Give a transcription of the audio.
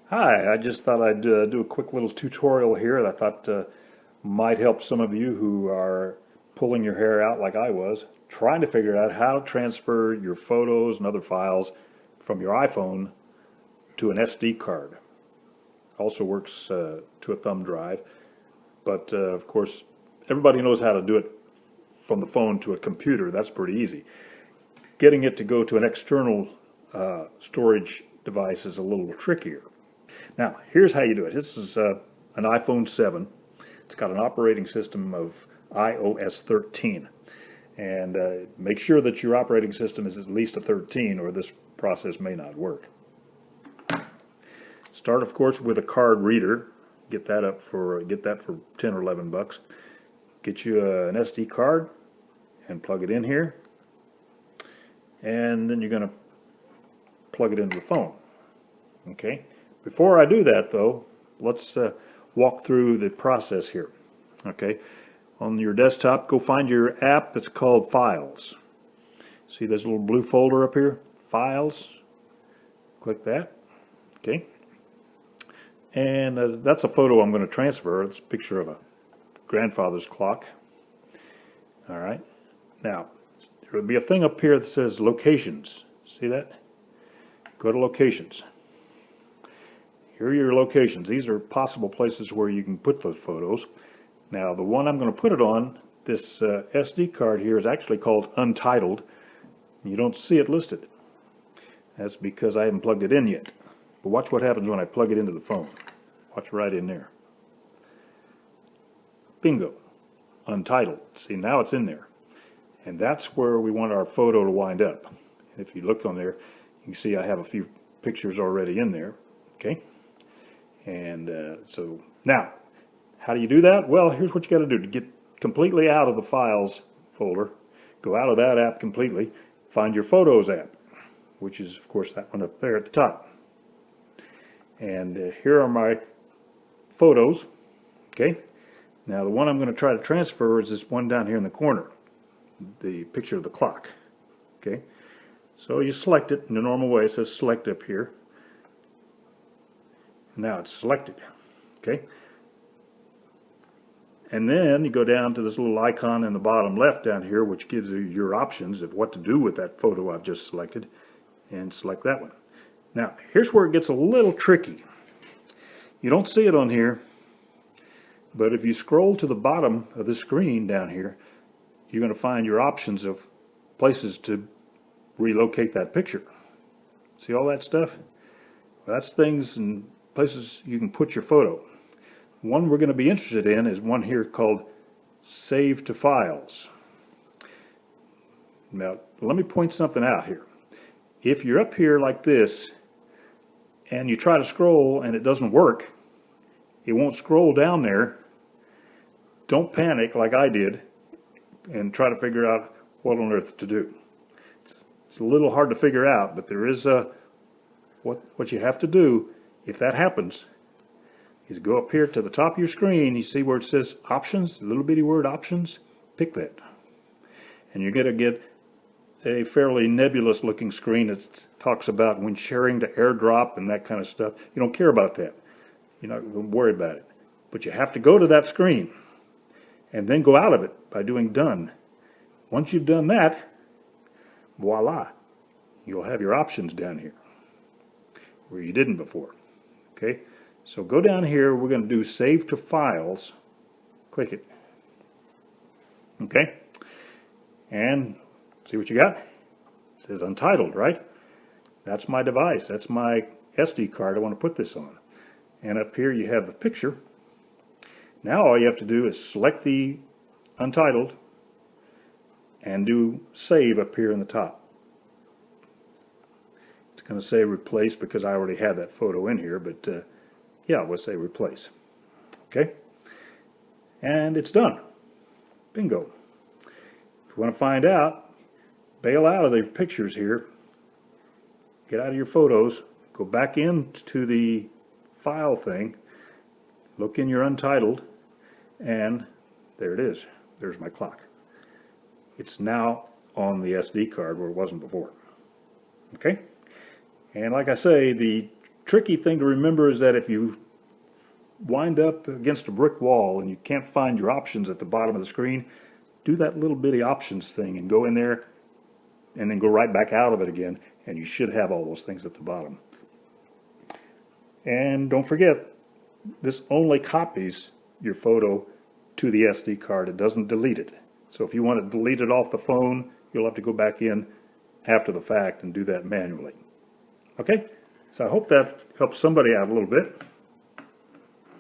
Hi, I just thought I'd do a quick little tutorial here that I thought might help some of you who are pulling your hair out like I was, trying to figure out how to transfer your photos and other files from your iPhone to an SD card. Also works to a thumb drive, but of course, everybody knows how to do it from the phone to a computer. That's pretty easy. Getting it to go to an external storage device is a little trickier. Now, here's how you do it. This is an iPhone 7. It's got an operating system of iOS 13. And make sure that your operating system is at least a 13 or this process may not work. Start, of course, with a card reader. Get that for 10 or 11 bucks. Get you an SD card and plug it in here. And then you're going to plug it into the phone. Okay? Before I do that, though, let's walk through the process here. Okay, on your desktop, go find your app that's called Files. See this little blue folder up here? Files. Click that. Okay, and that's a photo I'm going to transfer. It's a picture of a grandfather's clock. All right, now there will be a thing up here that says Locations. See that? Go to Locations. Here are your locations. These are possible places where you can put those photos. Now, the one I'm going to put it on, this SD card here, is actually called Untitled. You don't see it listed. That's because I haven't plugged it in yet. But watch what happens when I plug it into the phone. Watch right in there. Bingo. Untitled. See, now it's in there. And that's where we want our photo to wind up. If you look on there, you can see I have a few pictures already in there. Okay. And so now, how do you do that? Well, here's what you got to do to get completely out of the Files folder. Go out of that app completely. Find your Photos app, which is, of course, that one up there at the top. And here are my photos. Okay. Now, the one I'm going to try to transfer is this one down here in the corner, the picture of the clock. Okay. So you select it in the normal way. It says select up here. Now it's selected, okay? And then you go down to this little icon in the bottom left down here, which gives you your options of what to do with that photo I've just selected, and select that one. Now, here's where it gets a little tricky. You don't see it on here, but if you scroll to the bottom of the screen down here, you're going to find your options of places to relocate that picture. See all that stuff? Well, that's things and places you can put your photo. One we're going to be interested in is one here called Save to Files. Now, let me point something out here. If you're up here like this and you try to scroll and it doesn't work, it won't scroll down there. Don't panic like I did and try to figure out what on earth to do. It's a little hard to figure out, but there is what you have to do if that happens is go up here to the top of your screen. You see where it says Options, the little bitty word Options? Pick that. And you're going to get a fairly nebulous looking screen that talks about when sharing to AirDrop and that kind of stuff. You don't care about that. You're not going to worry about it. But you have to go to that screen and then go out of it by doing Done. Once you've done that, voila, you'll have your options down here where you didn't before. Okay, so go down here. We're going to do Save to Files. Click it. Okay, and see what you got? It says Untitled, right? That's my device. That's my SD card I want to put this on. And up here you have the picture. Now all you have to do is select the Untitled and do Save up here in the top. Going to say replace because I already had that photo in here, but yeah, we'll say replace. Okay, and it's done. Bingo. If you want to find out, bail out of the pictures here, get out of your photos, go back into the file thing, look in your Untitled, and there it is. There's my clock. It's now on the SD card where it wasn't before. Okay? And like I say, the tricky thing to remember is that if you wind up against a brick wall and you can't find your options at the bottom of the screen, do that little bitty options thing and go in there and then go right back out of it again, and you should have all those things at the bottom. And don't forget, this only copies your photo to the SD card. It doesn't delete it. So if you want to delete it off the phone, you'll have to go back in after the fact and do that manually. Okay? So I hope that helps somebody out a little bit.